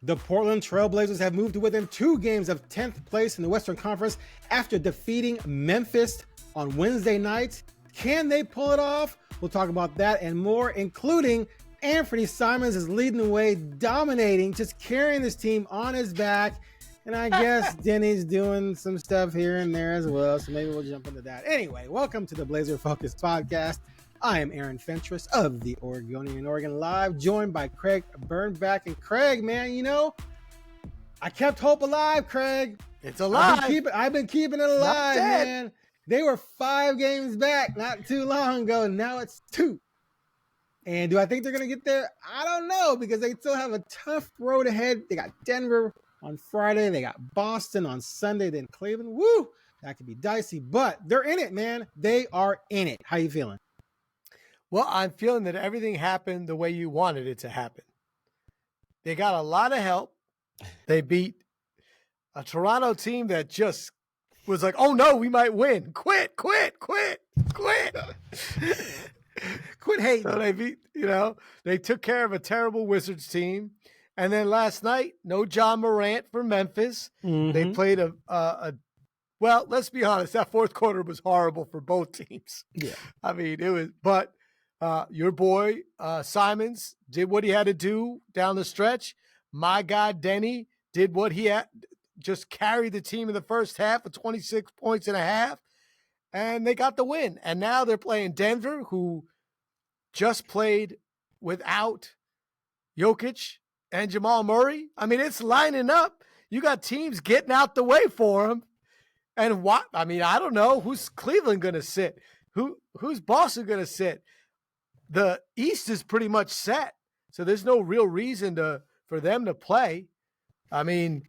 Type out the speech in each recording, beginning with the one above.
The Portland Trail Blazers have moved to within 2 games of 10th place in the Western Conference after defeating Memphis on Wednesday night. Can they pull it off? We'll talk about that and more, including Anfernee Simons is leading the way, dominating, just carrying this team on his back. And I guess Deni's doing some stuff here and there as well, so maybe we'll jump into that. Anyway, welcome to the Blazer Focus Podcast. I am Aaron Fentress of the Oregonian and OregonLive, joined by Craig Birnbach. And Craig, man, you know, I kept hope alive, Craig. It's alive. I've been keeping it alive, man. They were 5 games back not too long ago, and now it's 2. And do I think they're going to get there? I don't know, because they still have a tough road ahead. They got Denver on Friday. They got Boston on Sunday, then Cleveland. Woo! That could be dicey, but they're in it, man. They are in it. How you feeling? Well, I'm feeling that everything happened the way you wanted it to happen. They got a lot of help. They beat a Toronto team that just was like, oh no, we might win. Quit. Quit hating. So they beat, they took care of a terrible Wizards team. And then last night, no John Morant for Memphis. Mm-hmm. They played well, let's be honest, that fourth quarter was horrible for both teams. Yeah. I mean, it was, but your boy, Simons, did what he had to do down the stretch. My guy, Deni, did what he had, just carried the team in the first half with 26 points and a half, and they got the win. And now they're playing Denver, who just played without Jokic and Jamal Murray. I mean, it's lining up. You got teams getting out the way for them. And what? I mean, I don't know. Who's Cleveland going to sit? Who's Boston going to sit? The East is pretty much set, so there's no real reason for them to play. I mean,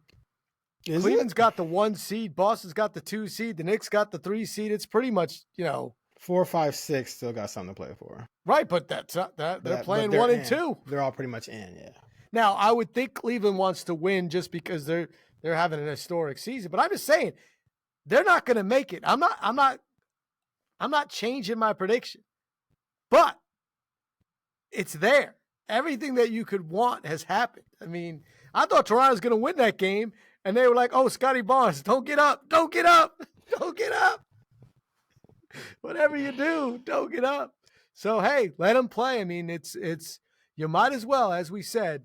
Cleveland's got the 1 seed, Boston's got the 2 seed, the Knicks got the 3 seed. It's pretty much, 4, 5, 6 still got something to play for. Right, but they're playing 1 and 2. They're all pretty much in, yeah. Now, I would think Cleveland wants to win just because they're having an historic season, but I'm just saying they're not going to make it. I'm not changing my prediction, but it's there. Everything that you could want has happened. I mean, I thought Toronto was going to win that game, and they were like, oh, Scotty Barnes, don't get up. Don't get up. Don't get up. Whatever you do, don't get up. So, hey, let them play. I mean, it's you might as well, as we said,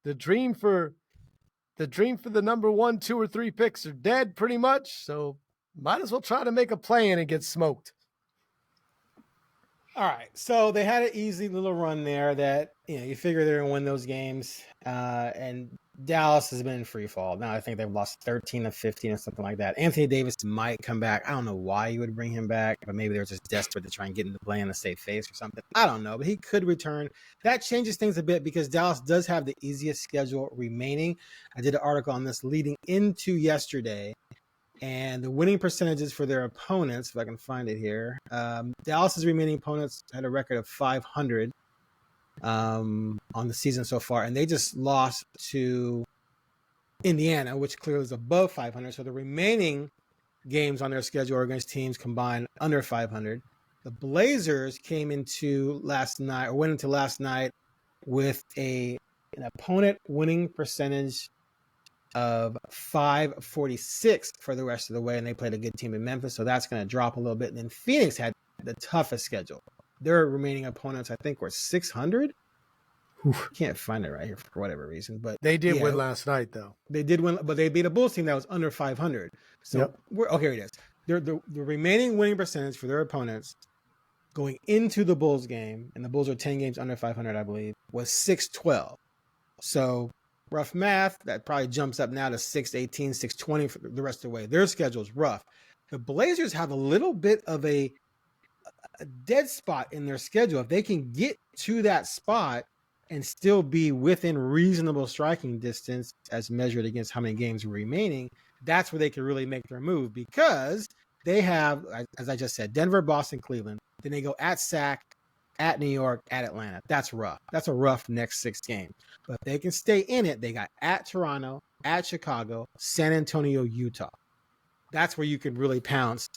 the dream for the number 1, 2, or 3 picks are dead pretty much. So might as well try to make a play in and get smoked. All right, so they had an easy little run there that, you figure they're going to win those games. And Dallas has been in free fall. Now I think they've lost 13 of 15 or something like that. Anthony Davis might come back. I don't know why you would bring him back, but maybe they're just desperate to try and get into play in a safe face or something. I don't know, but he could return. That changes things a bit because Dallas does have the easiest schedule remaining. I did an article on this leading into yesterday. And the winning percentages for their opponents, if I can find it here, Dallas's remaining opponents had a record of 500 on the season so far, and they just lost to Indiana, which clearly is above 500. So the remaining games on their schedule are against teams combined under 500. The Blazers went into last night with an opponent winning percentage of 546 for the rest of the way, and they played a good team in Memphis, so that's going to drop a little bit. And then Phoenix had the toughest schedule. Their remaining opponents, I think, were 600. Can't find it right here for whatever reason, but they did win last night, though. They did win, but they beat a Bulls team that was under 500. So here it is. The remaining winning percentage for their opponents going into the Bulls game, and the Bulls are 10 games under 500, I believe, was 612. So rough math, that probably jumps up now to 618, 620 for the rest of the way. Their schedule is rough. The Blazers have a little bit of a dead spot in their schedule. If they can get to that spot and still be within reasonable striking distance as measured against how many games are remaining, that's where they can really make their move, because they have, as I just said, Denver, Boston, Cleveland. Then they go at Sac, at New York, at Atlanta. That's rough. That's a rough next 6 games. But if they can stay in it, they got at Toronto, at Chicago, San Antonio, Utah. That's where you can really pounce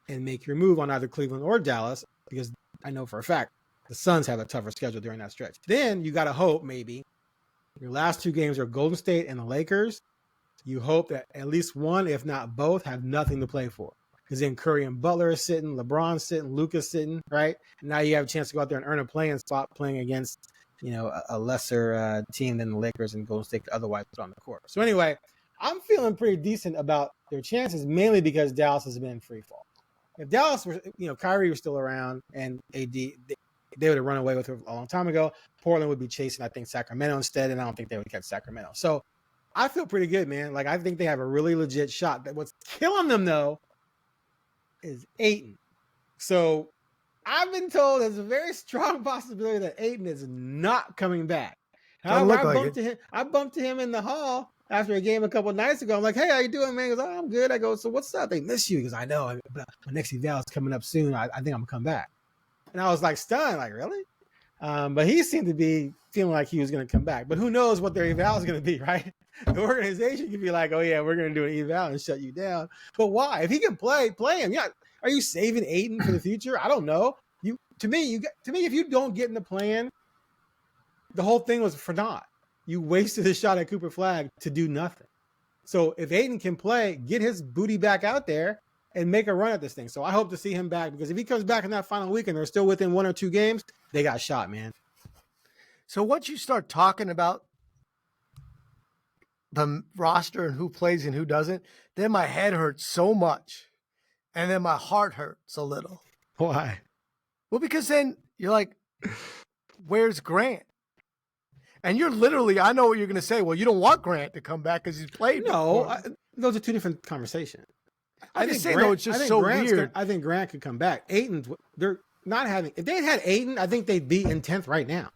and make your move on either Cleveland or Dallas, because I know for a fact the Suns have a tougher schedule during that stretch. Then you got to hope maybe Your last 2 games are Golden State and the Lakers. You hope that at least one, if not both, have nothing to play for. Because then Curry and Butler are sitting, LeBron's sitting, Luka's sitting, right? And now you have a chance to go out there and earn a playing spot playing against, a lesser team than the Lakers and Golden State otherwise put on the court. So anyway, I'm feeling pretty decent about their chances, mainly because Dallas has been in free fall. If Dallas was, Kyrie was still around and AD, they would have run away with it a long time ago. Portland would be chasing, I think, Sacramento instead, and I don't think they would catch Sacramento. So I feel pretty good, man. Like, I think they have a really legit shot. What's killing them, though, is Ayton. So I've been told there's a very strong possibility that Ayton is not coming back. However, I bumped to him in the hall after a game a couple of nights ago. I'm like, hey, how you doing, man? He goes, oh, I'm good. I go, so what's up? They miss you. He goes, I know. My next eval is coming up soon. I think I'm going to come back. And I was like stunned, like, really? But he seemed to be feeling like he was going to come back. But who knows what their eval is going to be, right? The organization could be like, oh, yeah, we're going to do an eval and shut you down. But why? If he can play him. Yeah. Are you saving Ayton for the future? I don't know. To me, if you don't get in the plan, the whole thing was for naught. You wasted a shot at Cooper Flagg to do nothing. So if Ayton can play, get his booty back out there and make a run at this thing. So I hope to see him back, because if he comes back in that final week and they're still within 1 or 2 games, they got shot, man. So once you start talking about the roster and who plays and who doesn't, then my head hurts so much. And then my heart hurts a little. Why? Well, because then you're like, where's Grant? And you're literally, I know what you're going to say. Well, you don't want Grant to come back because he's played. No, those are 2 different conversations. I think Grant, it's just so weird. I think Grant could come back. Ayton's, they're not having, if they had Ayton, I think they'd be in 10th right now.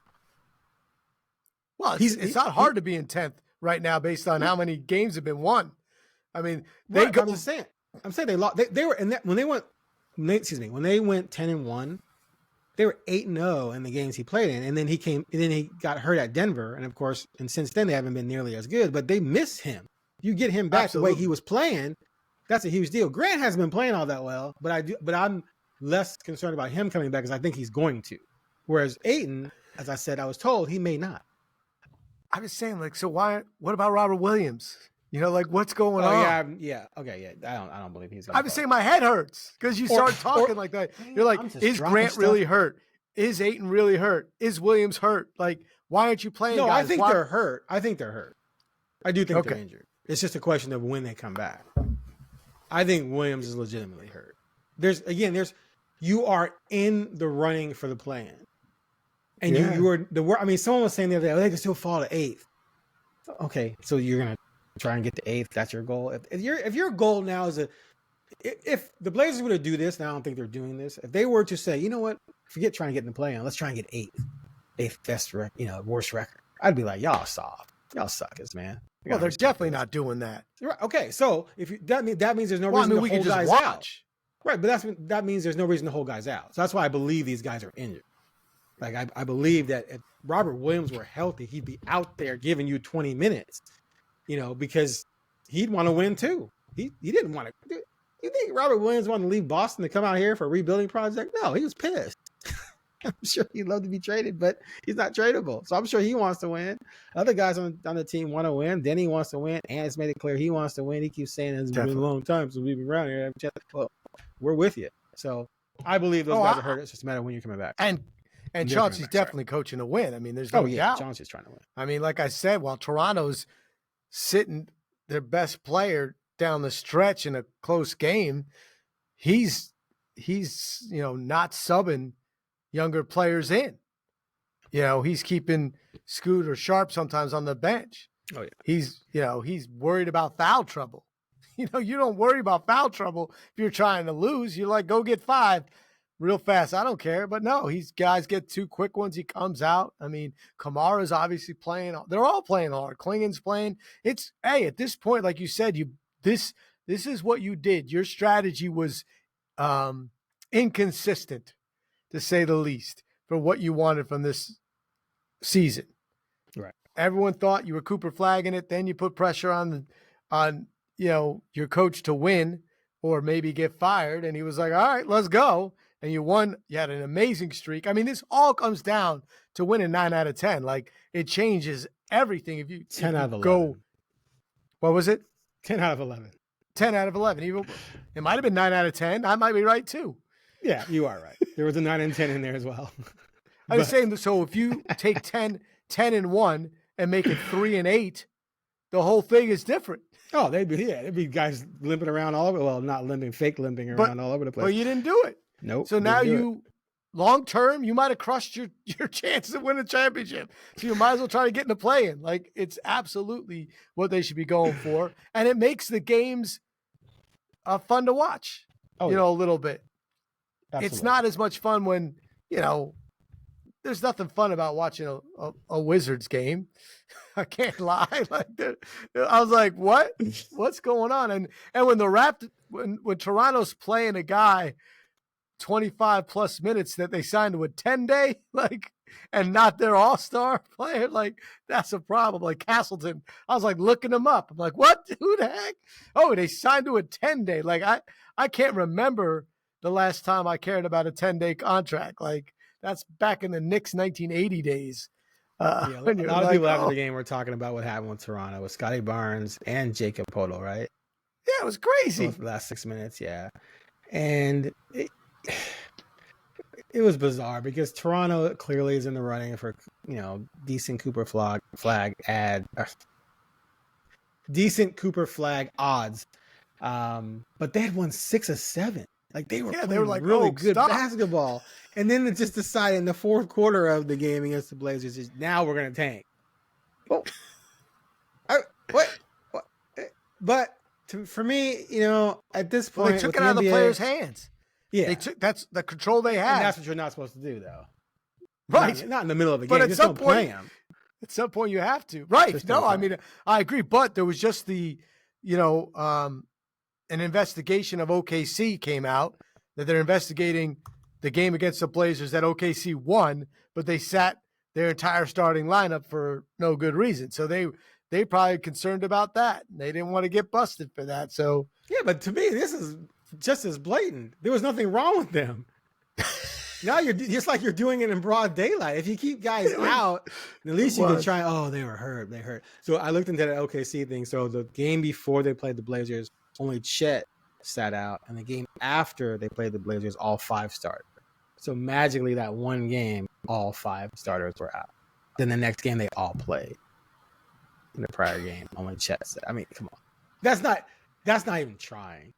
Well, it's not hard to be in 10th right now based on how many games have been won. I mean, I'm just saying. I'm saying they lost. They were in that when they went 10-1, they were 8-0 in the games he played in, and then he got hurt at Denver, and of course, and since then they haven't been nearly as good. But they miss him. You get him back the way he was playing, that's a huge deal. Grant hasn't been playing all that well, but I'm less concerned about him coming back because I think he's going to. Whereas Ayton, as I said, I was told he may not. I was saying, like, so why? What about Robert Williams? What's going on? Yeah. Okay, yeah. I don't believe he's. I was saying my head hurts because you start talking like that. You're like, is Grant really hurt? Is Ayton really hurt? Is Williams hurt? Like, why aren't you playing? No, guys? I think they're hurt. I do think they're injured. It's just a question of when they come back. I think Williams is legitimately hurt. You are in the running for the play-in, and you are I mean, someone was saying the other day, they can still fall to 8th. Okay, so you're gonna try and get to 8th. That's your goal. If your goal now is if the Blazers were to do this, and I don't think they're doing this. If they were to say, you know what, forget trying to get in the play-in, let's try and get 8th best worst record. I'd be like, y'all soft, y'all suckers, man. Well, they're definitely not doing that. Right. Okay, so if that means there's no reason to hold guys out. Right, but that means there's no reason to hold guys out. So that's why I believe these guys are injured. Like I believe that if Robert Williams were healthy, he'd be out there giving you 20 minutes. Because he'd want to win too. He didn't want to. You think Robert Williams wanted to leave Boston to come out here for a rebuilding project? No, he was pissed. I'm sure he'd love to be traded, but he's not tradable. So I'm sure he wants to win. Other guys on the team want to win. Deni wants to win. And it's made it clear he wants to win. He keeps saying it's been a long time since we've been around here. Well, we're with you. So I believe those guys are hurt. It's just a matter of when you're coming back. And Chauncey's definitely coaching to win. I mean, there's no doubt. Chauncey's trying to win. I mean, like I said, while Toronto's sitting their best player down the stretch in a close game, he's not subbing younger players in. He's keeping Scoot or Sharp sometimes on the bench. Oh yeah. He's worried about foul trouble. You don't worry about foul trouble if you're trying to lose. You're like, go get 5 real fast. I don't care. But no, guys get 2 quick ones. He comes out. I mean, Kamara's obviously playing. They're all playing hard. Klingen's playing. At this point, like you said, this is what you did. Your strategy was inconsistent, to say the least, for what you wanted from this season. Right. Everyone thought you were Cooper flagging it. Then you put pressure on your coach to win or maybe get fired. And he was like, all right, let's go. And you won. You had an amazing streak. I mean, this all comes down to winning 9 out of 10. Like, it changes everything. If you 10 out of 11. go, what was it? 10 out of 11. 10 out of 11. Even it might have been 9 out of 10. I might be right too. Yeah, you are right. There was a 9 and 10 in there as well. I was saying, so if you take 10 and 1 and make it 3 and 8, the whole thing is different. Oh, they'd be guys limping around all over. Well, not limping, fake limping around all over the place. But you didn't do it. Nope. So now long term, you might have crushed your chances of winning a championship. So you might as well try to get into play-in. Like, it's absolutely what they should be going for. And it makes the games fun to watch, a little bit. Absolutely. It's not as much fun when, there's nothing fun about watching a Wizards game. I can't lie. I was like, what? What's going on? And when when Toronto's playing a guy 25 plus minutes that they signed to a 10-day, and not their all-star player, that's a problem. Like Castleton, I was looking him up. I'm like, what? Who the heck? Oh, they signed to a 10-day. I can't remember the last time I cared about a 10-day contract. That's back in the Knicks 1980 days. A lot of people after the game were talking about what happened with Toronto with Scotty Barnes and Jacob Poeltl, right? Yeah, it was crazy. Both the last 6 minutes, yeah. And it was bizarre because Toronto clearly is in the running for, decent Cooper flag odds. But they had won 6 of 7. They were playing really good basketball. And then it just decided in the fourth quarter of the game against the Blazers, now we're going to tank. Well, what? But for me, at this point, they took it out of the players' hands. Yeah, that's the control they had. And that's what you're not supposed to do, though. Right? Not in the middle of the game. But just don't play them. At some point, you have to. Right? No, I mean, I agree. But there was just an investigation of OKC came out that they're investigating the game against the Blazers that OKC won, but they sat their entire starting lineup for no good reason. So they probably concerned about that. They didn't want to get busted for that. So yeah, but to me, this is just as blatant. There was nothing wrong with them. Now you're just you're doing it in broad daylight. If you keep guys out, at least you can try. Oh, they were hurt. They hurt. So I looked into that OKC thing. So the game before they played the Blazers, only Chet sat out, and the game after they played the Blazers, all 5 started. So magically, that one game, all 5 starters were out. Then the next game, they all played. In the prior game, only Chet sat. I mean, come on, that's not even trying.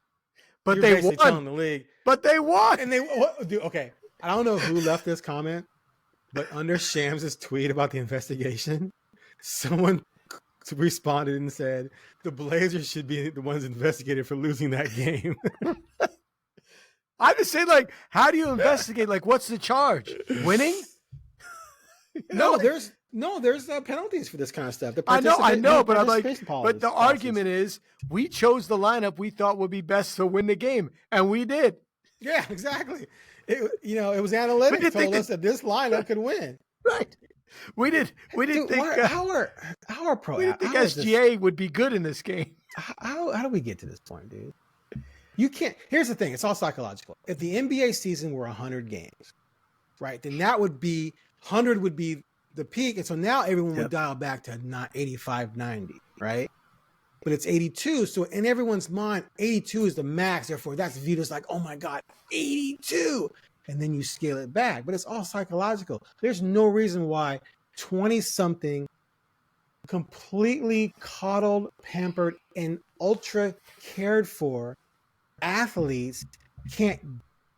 But You're they won. Telling the league, but they won, and okay. I don't know who left this comment, but under Shams' tweet about the investigation, someone responded and said the Blazers should be the ones investigated for losing that game. I'm just saying, how do you investigate? What's the charge? Winning? No, there's penalties for this kind of stuff. I know, but but the argument is we chose the lineup we thought would be best to win the game, and we did. Yeah, exactly. It was analytics told us that this lineup could win. Right. We didn't think our pro. We didn't think SGA would be good in this game. How do we get to this point, dude? You can't. Here's the thing. It's all psychological. If the NBA season were 100 games, right, then that would be 100 would be the peak, and so now everyone would dial back to not 85, 90, right? But it's 82, so in everyone's mind, 82 is the max. Therefore, that's viewed as oh my God, 82. And then you scale it back. But it's all psychological. There's no reason why 20-something, completely coddled, pampered, and ultra cared for athletes can't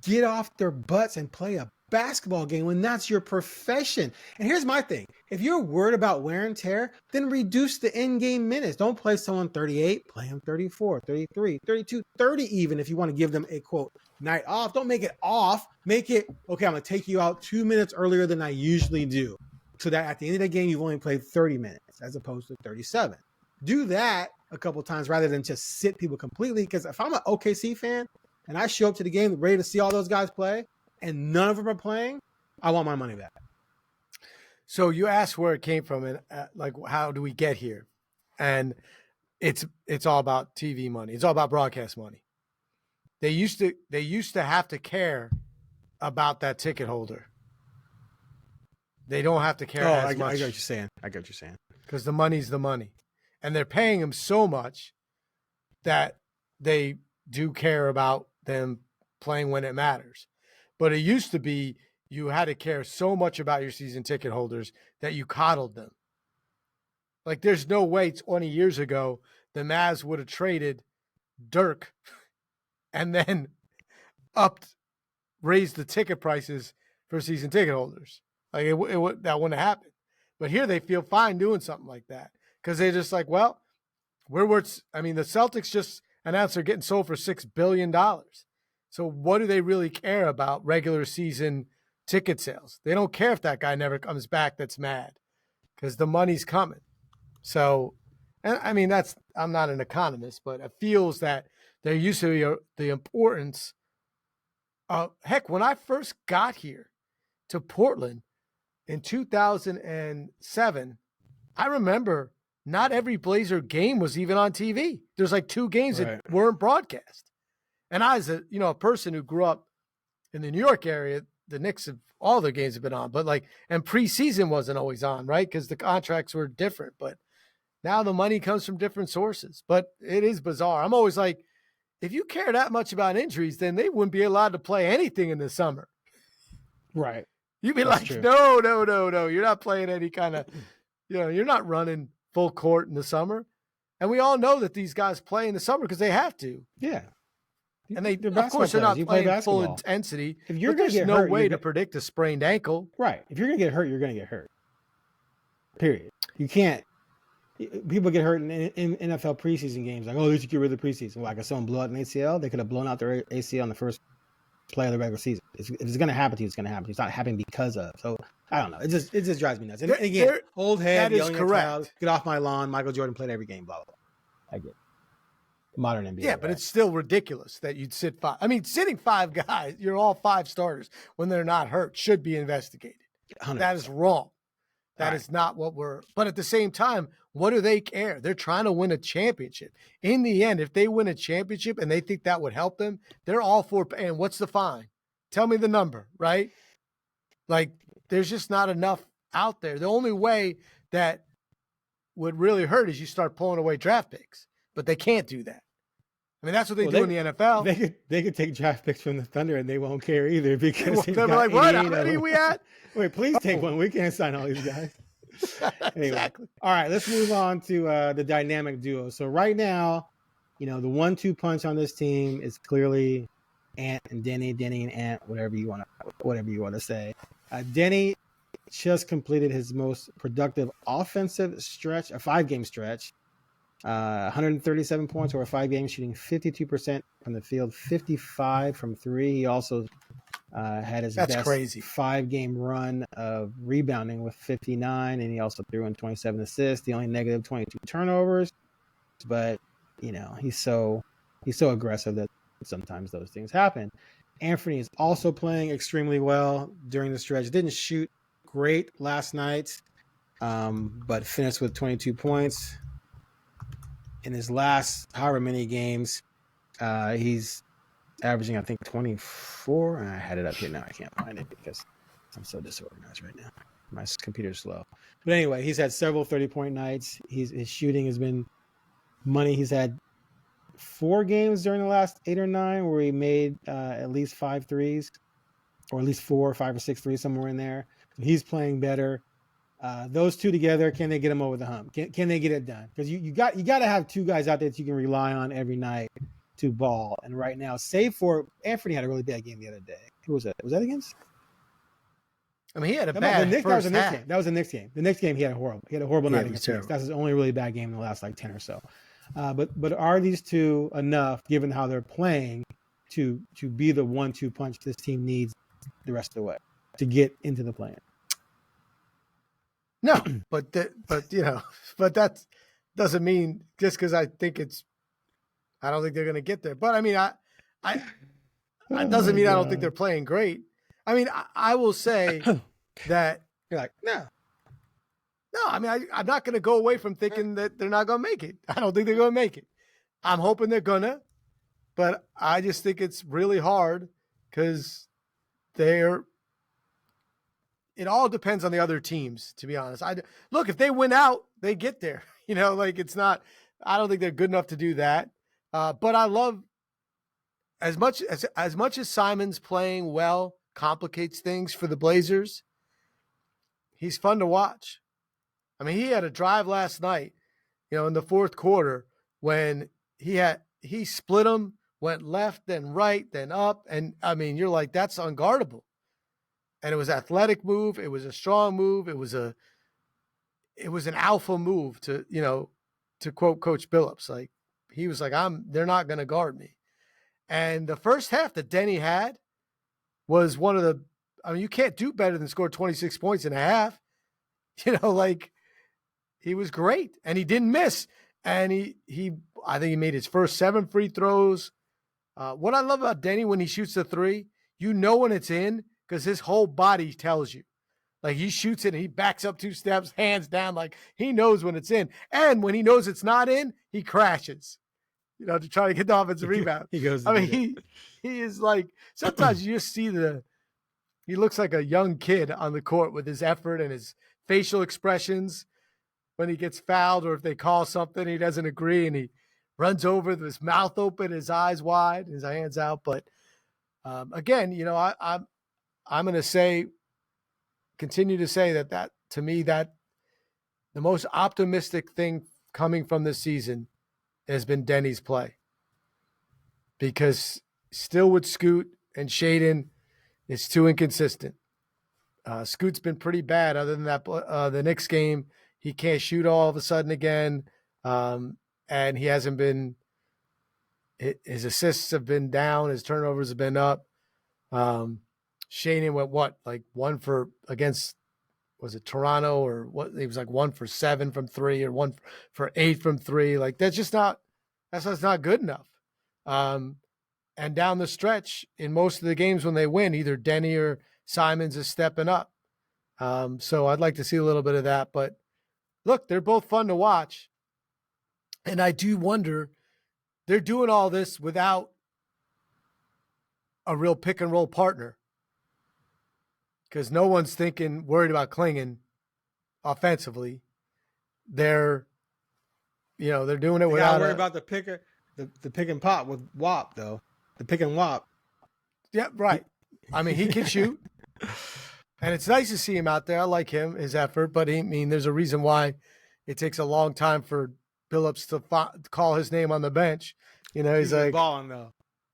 get off their butts and play a basketball game when that's your profession. And here's my thing. If you're worried about wear and tear, then reduce the in-game minutes. Don't play someone 38, play them 34, 33, 32, 30 even if you want to give them a, quote, night off. Don't make it off. Make it, okay, I'm going to take you out 2 minutes earlier than I usually do. So that at the end of the game, you've only played 30 minutes as opposed to 37. Do that a couple of times rather than just sit people completely. Because if I'm an OKC fan and I show up to the game ready to see all those guys play, and none of them are playing, I want my money back. So you asked where it came from and how do we get here? And it's all about TV money. It's all about broadcast money. They used to have to care about that ticket holder. They don't have to care as much. I get what you're saying. because the money's the money. And they're paying him so much that they do care about them playing when it matters. But it used to be you had to care so much about your season ticket holders that you coddled them. Like, there's no way 20 years ago the Mavs would have traded Dirk and then raised the ticket prices for season ticket holders. Like, that wouldn't have happened. But here they feel fine doing something like that because they're just like, well, the Celtics just announced they're getting sold for $6 billion. So what do they really care about regular season ticket sales? They don't care if that guy never comes back that's mad because the money's coming. So, and I mean, I'm not an economist, but it feels that there used to be the importance of, heck, when I first got here to Portland in 2007, I remember not every Blazer game was even on TV. There's like 2 games that weren't broadcast. And I was a person who grew up in the New York area, the Knicks have all their games have been on, but and preseason wasn't always on, right? Because the contracts were different, but now the money comes from different sources. But it is bizarre. I'm always like, if you care that much about injuries, then they wouldn't be allowed to play anything in the summer. Right. You'd be like, no, you're not playing any kind of, you're not running full court in the summer. And we all know that these guys play in the summer because they have to. Yeah. And of course, they're not playing full intensity. If you're going to get hurt, there's no way to predict a sprained ankle. Right. If you're going to get hurt, you're going to get hurt. Period. You can't. People get hurt in NFL preseason games. Like, they should get rid of the preseason. Like, if someone blew out an ACL, they could have blown out their ACL in the first play of the regular season. If it's going to happen to you, it's going to happen. It's not happening because of. So I don't know. It just drives me nuts. And again, old head, that is yelling correct. At crowd, get off my lawn. Michael Jordan played every game. Blah blah blah. I get it. Modern NBA. Yeah, but it's still ridiculous that you'd sit 5. I mean, sitting 5 guys, you're all 5 starters when they're not hurt, should be investigated. 100%. That is wrong. That is not what but at the same time, what do they care? They're trying to win a championship. In the end, if they win a championship and they think that would help them, they're all for, and what's the fine? Tell me the number, right? Like, there's just not enough out there. The only way that would really hurt is you start pulling away draft picks, but they can't do that. I mean, that's what they do in the NFL. They could take draft picks from the Thunder and they won't care either because they're like, what? How many are we at? Wait, please take one. We can't sign all these guys. Anyway. Exactly. All right, let's move on to the dynamic duo. So right now, the 1-2 punch on this team is clearly Ant and Deni and Ant, whatever you want to say. Deni just completed his most productive offensive stretch, a 5-game stretch. 137 points over a 5 games, shooting 52% from the field, 55 from 3. He also had his best 5-game run of rebounding with 59, and he also threw in 27 assists. The only negative 22 turnovers, but he's so aggressive that sometimes those things happen. Anfernee is also playing extremely well during the stretch. Didn't shoot great last night, but finished with 22 points. In his last however many games, he's averaging, I think, 24. I had it up here now. I can't find it because I'm so disorganized right now. My computer's slow. But anyway, he's had several 30-point nights. His shooting has been money. He's had 4 games during the last 8 or 9 where he made at least 5 threes, or at least 4, 5, or 6 threes, somewhere in there. He's playing better. Those two together, can they get him over the hump? Can they get it done? Because you got to have 2 guys out there that you can rely on every night to ball. And right now, save for Anfernee had a really bad game the other day. Who was that? Was that against? I mean, he had a bad first half. That was the Knicks game. The Knicks game, he had a horrible night against the Knicks. That's his only really bad game in the last 10 or so. But are these two enough, given how they're playing, to be the 1-2 punch this team needs the rest of the way to get into the play-in? No, but that doesn't mean just because I don't think they're going to get there. But I mean, that doesn't mean I don't think they're playing great. I mean, I will say that you're like, no. I mean, I'm not going to go away from thinking that they're not going to make it. I don't think they're going to make it. I'm hoping they're gonna, but I just think it's really hard because it all depends on the other teams, to be honest. Look, if they win out, they get there. Like it's not. I don't think they're good enough to do that. But I love as much as Simons playing well complicates things for the Blazers. He's fun to watch. I mean, he had a drive last night, in the fourth quarter when he split them, went left, then right, then up. And I mean, you're like, that's unguardable. And it was an athletic move. It was a strong move. It was an alpha move to quote Coach Billups. Like he was like, they're not going to guard me. And the first half that Deni had was you can't do better than score 26 points in a half. Like he was great and he didn't miss. And I think he made his first 7 free throws. What I love about Deni when he shoots the three, when it's in because his whole body tells you. Like he shoots it and he backs up 2 steps, hands down, like he knows when it's in. And when he knows it's not in, he crashes, to try to get the offensive rebound. He goes. He is like, sometimes you just see he looks like a young kid on the court with his effort and his facial expressions when he gets fouled or if they call something, he doesn't agree and he runs over with his mouth open, his eyes wide, his hands out. But again, I'm going to continue to say that to me, that the most optimistic thing coming from this season has been Deni's play. Because still with Scoot and Shaden, it's too inconsistent. Scoot's been pretty bad other than that. The Knicks game, he can't shoot all of a sudden again. And he hasn't been – his assists have been down. His turnovers have been up. Shaden went like 1 for against, was it Toronto or what? He was like 1 for 7 from 3 or 1 for 8 from 3. Like that's not good enough. And down the stretch in most of the games when they win, either Deni or Simons is stepping up. So I'd like to see a little bit of that. But look, they're both fun to watch. And I do wonder, they're doing all this without a real pick and roll partner. Because no one's worried about Klingon offensively. They're doing it without. Worry about the pick and pop with Wop though. The pick and Wop. Yeah, right. I mean, he can shoot, and it's nice to see him out there. I like his effort, but there's a reason why it takes a long time for Billups to call his name on the bench. He's like balling though.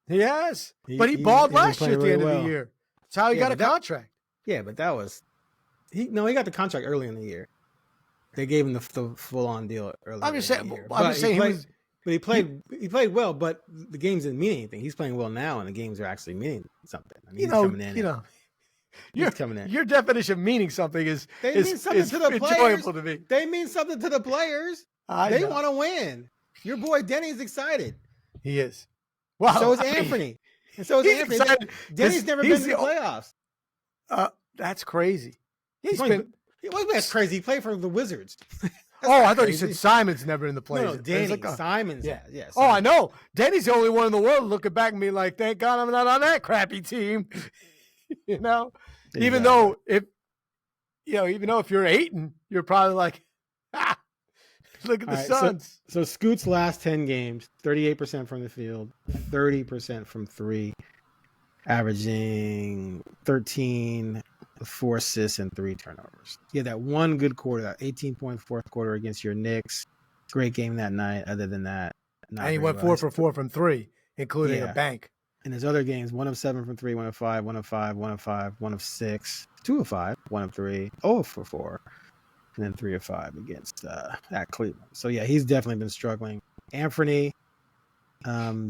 He has, but he balled last year at the end of the year. That's how he got a contract. Yeah, but that was he got the contract early in the year. They gave him the full-on deal early. I'm just saying. He played well, but the games didn't mean anything. He's playing well now, and the games are actually meaning something. I mean, he's coming in. He's coming in. Your definition of meaning something is mean something to the players. Enjoyable to me. They mean something to the players. They want to win. Your boy Denny's excited. He is. Wow. So is Anfernee. And so is Anfernee. Excited. Denny's never been to the playoffs. That's crazy. That's crazy. He played for the Wizards. I thought you said Simon's never in the playoffs. No, Deni. Simons. Yeah. Simons. Oh, I know. Denny's the only one in the world looking back and being like, thank God I'm not on that crappy team. Exactly. Even though if you're Ayton, you're probably like, look at the Suns. So Scoot's last 10 games, 38% from the field, 30% from 3, averaging 13, 4 assists and 3 turnovers. Yeah, that one good quarter, that 18-point fourth quarter against your Knicks. Great game that night. Other than that, and he went 4 for 4 from 3, including a bank. In his other games, 1 of 7 from 3, 1 of 5, 1 of 5, 1 of 5, 1 of 6, 2 of 5, 1 of 3, 0 for 4, and then 3 of 5 against at Cleveland. So yeah, he's definitely been struggling. Anfernee,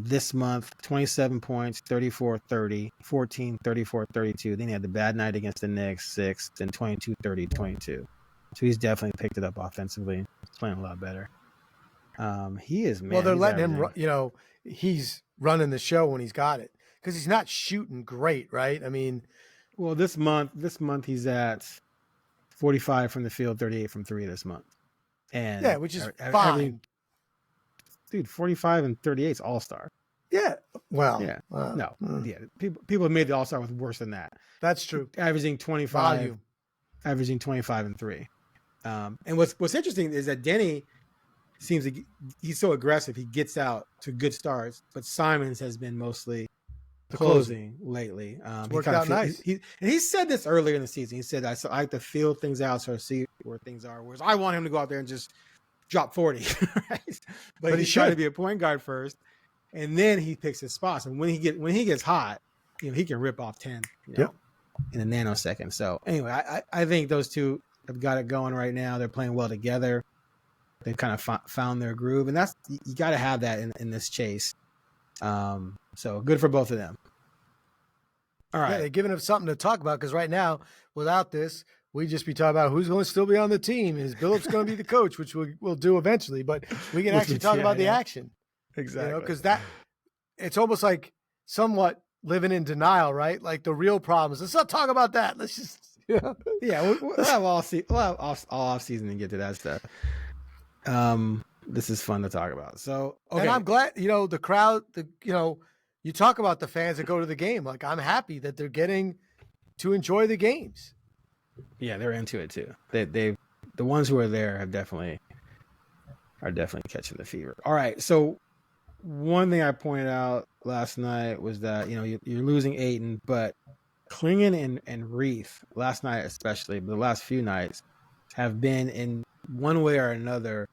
this month, 27 points, 34-30, 14, 34, 32. Then he had the bad night against the Knicks, 6, then 22, 30, 22. So he's definitely picked it up offensively. He's playing a lot better. He is, man. Well, they're letting him, he's running the show when he's got it because he's not shooting great, right? I mean, well, this month he's at 45 from the field, 38 from 3 this month. And yeah, which is fine. Dude, 45 and 38 is all-star. Yeah. Well, yeah. People have made the all-star with worse than that. That's true. Averaging 25 and 3. And what's interesting is that Deni he's so aggressive. He gets out to good starts, but Simons has been mostly closing lately. It's worked out nice. He said this earlier in the season. He said, I like to feel things out, so I see where things are. Whereas I want him to go out there and just drop 40. Right? But he's trying to be a point guard first, and then he picks his spots. And when he gets hot, he can rip off 10 in a nanosecond. So anyway, I think those two have got it going right now. They're playing well together. They've kind of found their groove, and that's you got to have that in this chase. So good for both of them. All right, they're giving them something to talk about because right now, without this, we just be talking about who's going to still be on the team. Is Billups going to be the coach, which we'll do eventually, but we can actually talk about the action. Exactly, because it's almost like somewhat living in denial, right? Like the real problems. Let's not talk about that. Let's just we'll have all off season to get to that stuff. This is fun to talk about. So, okay. And I'm glad, the crowd, you talk about the fans that go to the game. Like, I'm happy that they're getting to enjoy the games. Yeah, they're into it too. The ones who are there are definitely catching the fever. All right. So one thing I pointed out last night was that, you're losing Ayton, but Clingan and Reith last night, especially, but the last few nights have been in one way or another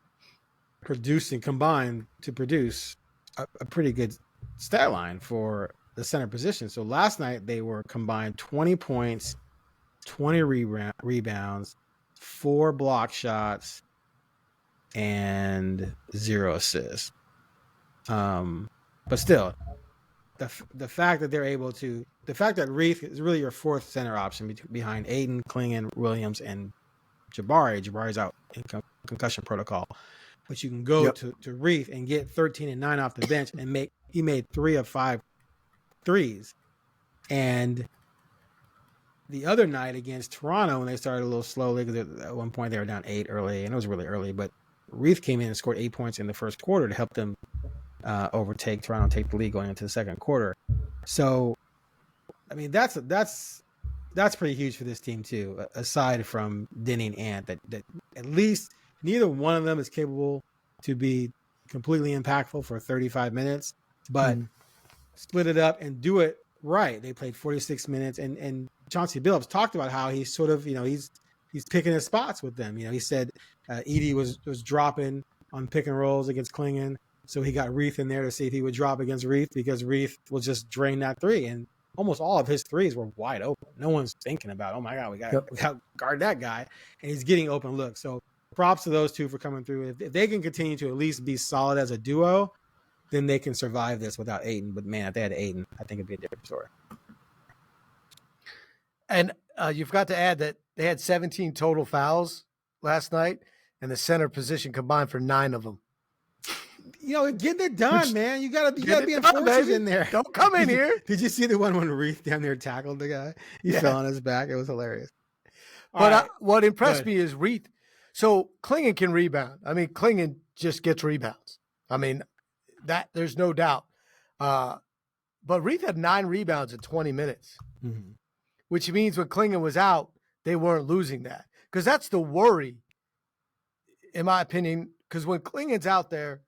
combined to produce a pretty good stat line for the center position. So last night they were combined 20 points, 20 rebounds, 4 block shots, and 0 assists. But still, the fact that they're able to, the fact that Reith is really your fourth center option behind Ayton, Clingan, Williams, and Jabari. Jabari's out in concussion protocol, but you can go to Reith and get 13 and 9 off the bench and he made 3 of 5 threes. And the other night against Toronto, when they started a little slowly, because at one point they were down 8 early, and it was really early, but Reith came in and scored 8 points in the first quarter to help them overtake Toronto and take the lead going into the second quarter. So, I mean, that's pretty huge for this team too, aside from Deni and Ant, that at least neither one of them is capable to be completely impactful for 35 minutes, but split it up and do it right. They played 46 minutes, and Chauncey Billups talked about how he's sort of, he's picking his spots with them. He said Edey was dropping on pick and rolls against Clingan, so he got Reith in there to see if he would drop against Reith, because Reith will just drain that three, and almost all of his threes were wide open. No one's thinking about, oh my God, we got to guard that guy, and he's getting open looks. So props to those two for coming through. If they can continue to at least be solid as a duo, then they can survive this without Ayton. But man, if they had Ayton, I think it'd be a different story. And you forgot to add that they had 17 total fouls last night, and the center position combined for 9 of them. Getting it done, man. You gotta be enforcers in there. Don't come in here. Did you see the one when Reith down there tackled the guy? He fell on his back. It was hilarious. But what impressed me is Reith. So Clingan can rebound. I mean, Clingan just gets rebounds. I mean, that there's no doubt. But Reith had 9 rebounds in 20 minutes, which means when Clingan was out, they weren't losing that. Because that's the worry, in my opinion, because when Clingan's out there,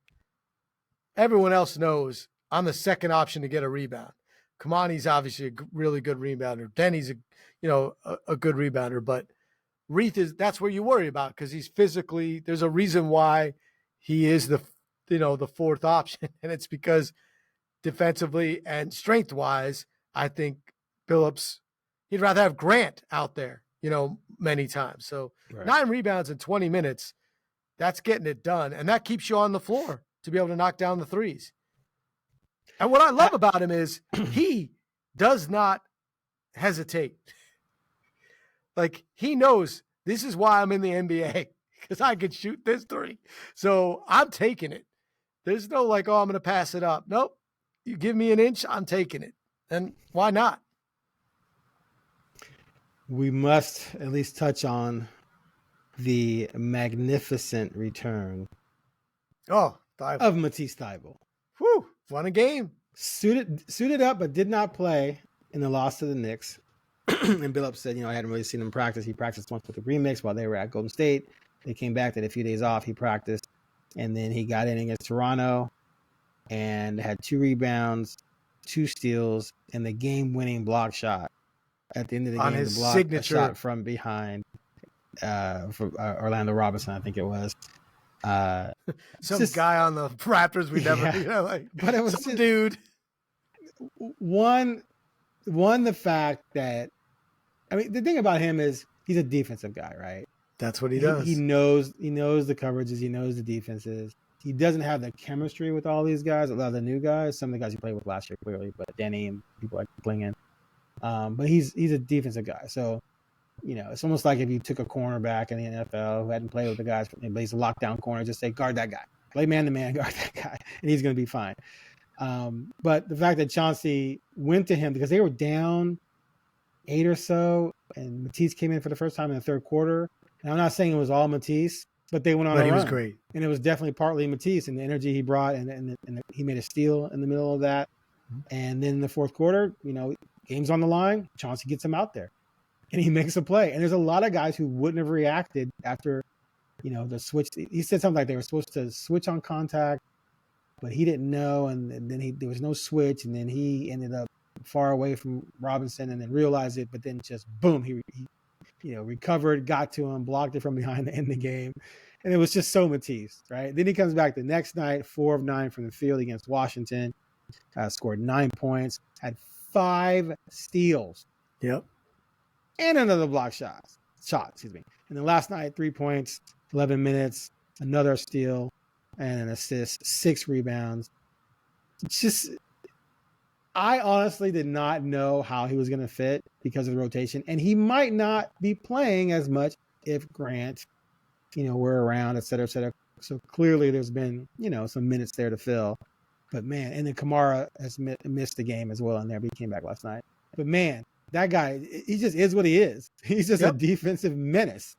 everyone else knows I'm the second option to get a rebound. Kamani's obviously a really good rebounder. Deni's a good rebounder, but Reith that's where you worry about, because he's physically, there's a reason why he is the fourth option, and it's because defensively and strength wise, I think Billups, he'd rather have Grant out there, many times. So 9 rebounds in 20 minutes, that's getting it done, and that keeps you on the floor to be able to knock down the threes. And what I love about him is he does not hesitate. Like, he knows this is why I'm in the NBA, because I could shoot this 3. So I'm taking it. There's no I'm going to pass it up. Nope. You give me an inch, I'm taking it. And why not? We must at least touch on the magnificent return of Matisse Thybulle. Whew, won a game. Suited up, but did not play in the loss to the Knicks. And Billups said, I hadn't really seen him practice. He practiced once with the remix while they were at Golden State. They came back, did a few days off. He practiced, and then he got in against Toronto and had 2 rebounds, 2 steals, and the game-winning block shot at the end of the On game. his The block signature shot from behind from Orlando Robinson, I think it was. Some guy on the Raptors we never, but it was some dude. One, the fact that, I mean, the thing about him is he's a defensive guy, right? That's what he does. He knows the coverages. He knows the defenses. He doesn't have the chemistry with all these guys, a lot of the new guys. Some of the guys he played with last year, clearly, but Deni and people like Blinken. But he's a defensive guy. So, it's almost like if you took a cornerback in the NFL who hadn't played with the guys, but he's a lockdown corner, just say, guard that guy. Play man-to-man, guard that guy, and he's going to be fine. But the fact that Chauncey went to him because they were down 8 or so, and Matisse came in for the first time in the third quarter. And I'm not saying it was all Matisse, but they went on a run. But he was great. And it was definitely partly Matisse and the energy he brought, and he made a steal in the middle of that. And then in the fourth quarter, game's on the line, Chauncey gets him out there, and he makes a play. And there's a lot of guys who wouldn't have reacted after, the switch. He said something like they were supposed to switch on contact, but he didn't know, and then there was no switch, and then he ended up far away from Robinson and then realized it, but then just boom, he recovered, got to him, blocked it from behind to end the game. And it was just so Matisse, right? Then he comes back the next night, 4 of 9 from the field against Washington, scored 9 points, had 5 steals. Yep. And another block shot, excuse me. And then last night, 3 points, 11 minutes, another steal and an assist, 6 rebounds. Just, I honestly did not know how he was going to fit because of the rotation. And he might not be playing as much if Grant, were around, et cetera, et cetera. So clearly there's been, some minutes there to fill. But man, and then Kamara has missed the game as well in there, but he came back last night. But man, that guy, he just is what he is. He's just a defensive menace.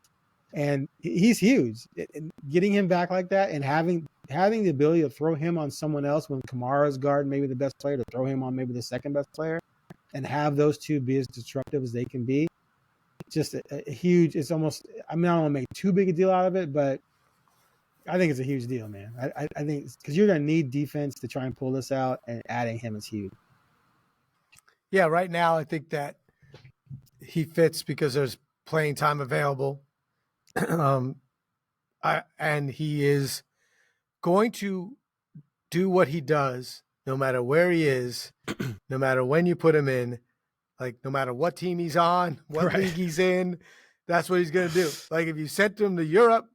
And he's huge. And getting him back like that and having the ability to throw him on someone else when Kamara's guard maybe the best player, to throw him on maybe the second best player, and have those two be as disruptive as they can be. Just a huge, it's almost, I don't want to make too big a deal out of it, but I think it's a huge deal, man. I think because you're going to need defense to try and pull this out, and adding him is huge. Yeah, right now I think that he fits because there's playing time available. And he is going to do what he does no matter where he is, no matter when you put him in, like no matter what team he's on, what league he's in, that's what he's going to do. Like if you sent him to Europe,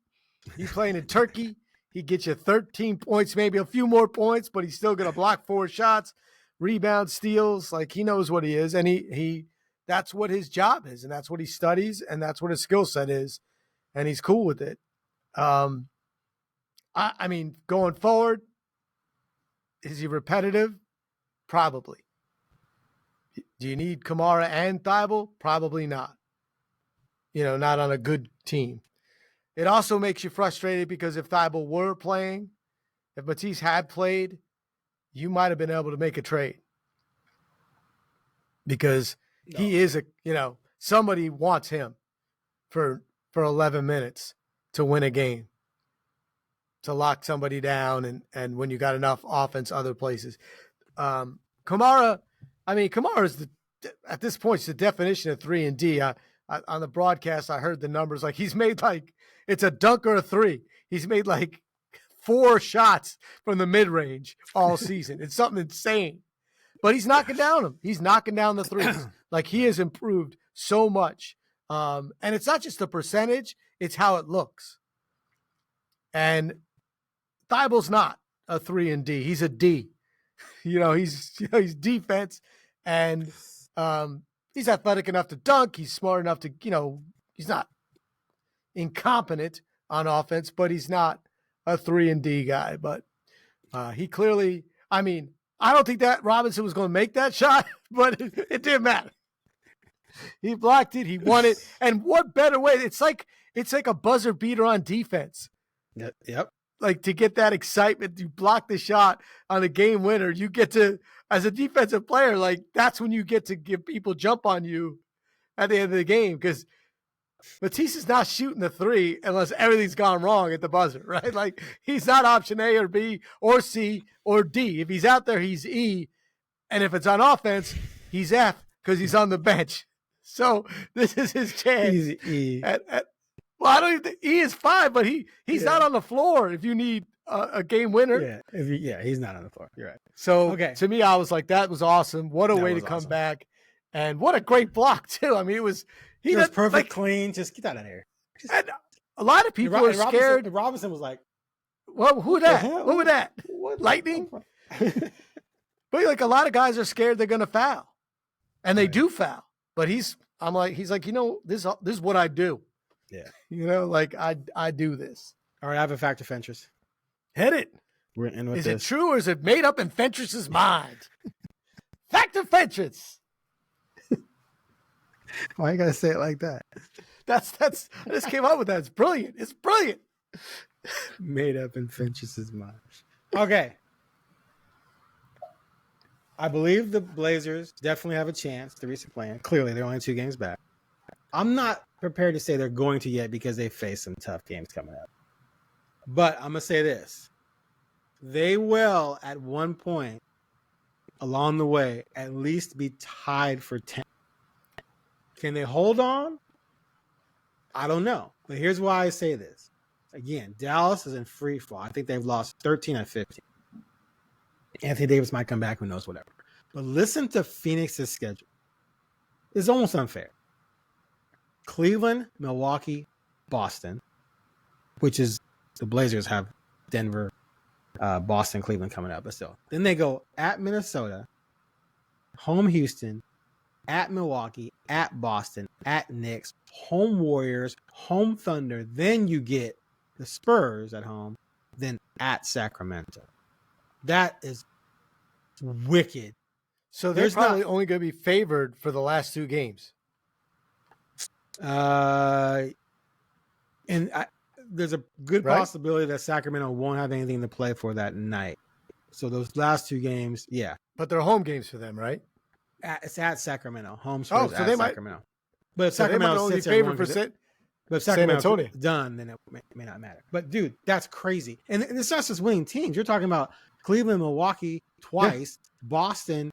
he's playing in Turkey, he gets you 13 points, maybe a few more points, but he's still going to block 4 shots, rebound, steals. Like he knows what he is, and he that's what his job is, and that's what he studies, and that's what his skill set is, and he's cool with it. I mean, going forward, is he repetitive? Probably. Do you need Kamara and Thybulle? Probably not. Not on a good team. It also makes you frustrated because if Thybulle were playing, if Matisse had played, you might have been able to make a trade. Because he is somebody wants him for 11 minutes to win a game, to lock somebody down, and when you got enough offense other places. Kamara is at this point the definition of 3 and D. On the broadcast, I heard the numbers, like he's made it's a dunk or a 3. He's made 4 shots from the mid-range all season. It's something insane. But he's knocking down them. He's knocking down the threes. He has improved so much. And it's not just the percentage, it's how it looks. And Thybulle's not a 3 and D. He's a D. He's defense, and he's athletic enough to dunk. He's smart enough to, he's not incompetent on offense, but he's not a 3 and D guy. But he clearly, I don't think that Robinson was going to make that shot, but it didn't matter. He blocked it. He won it. And what better way? It's like a buzzer beater on defense. Yep. To get that excitement, you block the shot on a game winner. You get to, as a defensive player, that's when you get to give people jump on you at the end of the game. Because Matisse is not shooting the three unless everything's gone wrong at the buzzer, right? Like, he's not option A or B or C or D. If he's out there, he's E. And if it's on offense, he's F because he's on the bench. So this is his chance. He's E. Well, I don't even think E is fine, but he's not on the floor if you need a game winner. Yeah, he's not on the floor. You're right. So to me, I was like, that was awesome. What a way to come back. And what a great block, too. I mean, it was perfect, like, clean. Just get out of here. And a lot of people are scared. Robinson was like, well, who that? Who was that? What? Lightning? But like, a lot of guys are scared they're going to foul. And they do foul. But he's like, this is what I do. Yeah. Like, I do this. All right, I have a fact of Fentress. Hit it. We're in with Is this. it true or is it made up in Fentress's mind? Fact of Fentress. Why you gotta say it like that? That's I just came up with that. It's brilliant. It's brilliant. Made up in Fentress's mind. Okay. I believe the Blazers definitely have a chance to reach the plan. Clearly, they're only 2 games back. I'm not prepared to say they're going to yet because they face some tough games coming up. But I'm going to say this. They will, at one point along the way, at least be tied for 10. Can they hold on? I don't know. But here's why I say this. Again, Dallas is in free fall. I think they've lost 13 of 15. Anthony Davis might come back. Who knows? Whatever. But listen to Phoenix's schedule. It's almost unfair. Cleveland, Milwaukee, Boston, which is the Blazers have Denver, Boston, Cleveland coming up. But still. Then they go at Minnesota, home Houston, at Milwaukee, at Boston, at Knicks, home Warriors, home Thunder. Then you get the Spurs at home, then at Sacramento. That is wicked. So they're probably only going to be favored for the last 2 games. There's a good possibility that Sacramento won't have anything to play for that night. So those last 2 games, yeah. But they're home games for them, right? It's at Sacramento. Home Spurs at Sacramento. But if so Sacramento only favored for but if Sacramento's done, then it may not matter. But, dude, that's crazy. And it's not just winning teams. You're talking about Cleveland, Milwaukee twice, Boston,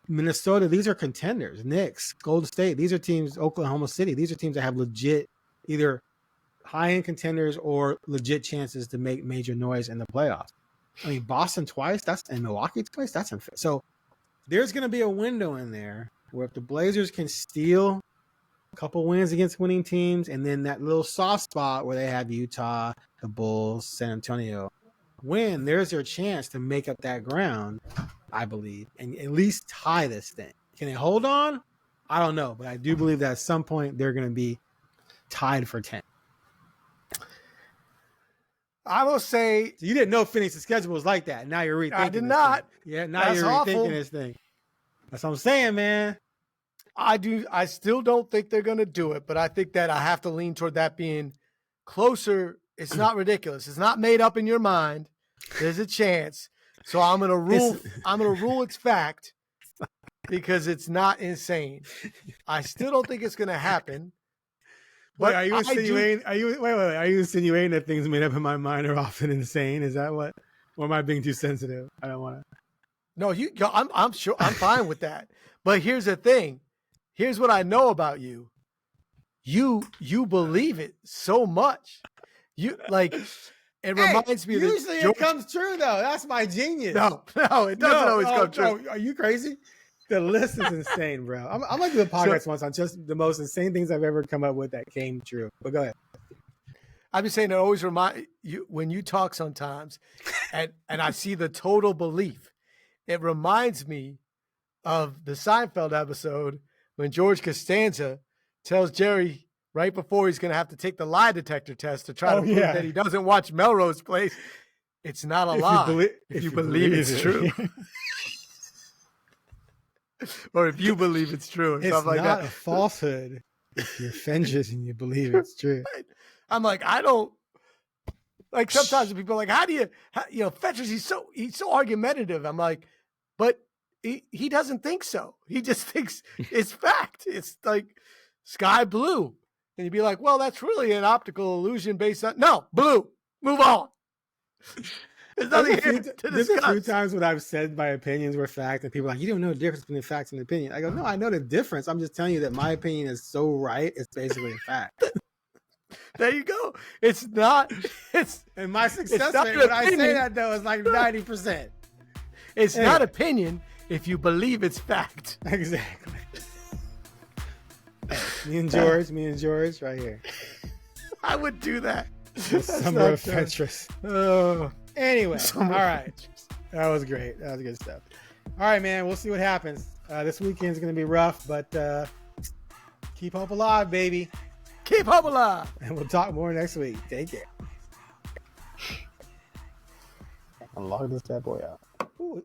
Minnesota. These are contenders. Knicks, Golden State. These are teams, Oklahoma City. These are teams that have legit either high-end contenders or legit chances to make major noise in the playoffs. I mean, Boston twice, and Milwaukee twice, that's unfair. So there's going to be a window in there where if the Blazers can steal a couple wins against winning teams and then that little soft spot where they have Utah, the Bulls, San Antonio win, there's their chance to make up that ground, I believe, and at least tie this thing. Can they hold on? I don't know, but I do believe that at some point they're going to be tied for 10. I will say... So you didn't know Phoenix's schedule was like that. Now you're rethinking I did not. Thing. Yeah, now you're rethinking this thing. That's what I'm saying, man. I still don't think they're going to do it, but I think that I have to lean toward that being closer. It's not ridiculous. It's not made up in your mind. There's a chance. So I'm going to rule it's fact because it's not insane. I still don't think it's going to happen. But are you insinuating? Are you insinuating that things made up in my mind are often insane? Is that what? Or am I being too sensitive? I don't want to. No, I'm sure I'm fine with that. But here's the thing. Here's what I know about you. You believe it so much. You like. It reminds me. Usually it comes true though. That's my genius. No, it doesn't always come true. Are you crazy? The list is insane, bro. I'm gonna do a podcast once on just the most insane things I've ever come up with that came true. But go ahead. I'm just saying it always remind you when you talk sometimes, and I see the total belief. It reminds me of the Seinfeld episode when George Costanza tells Jerry right before he's going to have to take the lie detector test to try to prove that he doesn't watch Melrose Place. It's not a lie if you believe it's true. Or if you believe it's true. It's stuff like not that. a falsehood if you're Fentress and you believe it's true. I'm like, I don't. Like sometimes people are like, how do you Fentress, he's so argumentative. I'm like, but he doesn't think so. He just thinks it's fact. It's like sky blue. And you'd be like, well, that's really an optical illusion based on. No, blue. Move on. There's nothing here to There's a few discuss. times when I've said my opinions were fact, and people are like, you don't know the difference between facts and opinion. I go, no, I know the difference. I'm just telling you that my opinion is so right. It's basically a fact. There you go. It's not. And my success not rate an when I say opinion. that, though, is like 90%. It's Anyway. not opinion if you believe it's fact. Exactly. Me and George, right here. I would do that. Summer of Fentress. Oh, Anyway, all Summer of right. Fentress. That was great. That was good stuff. All right, man. We'll see what happens. This weekend's going to be rough, but keep hope alive, baby. Keep hope alive. And we'll talk more next week. Take care. I'll log this bad boy out. Ooh.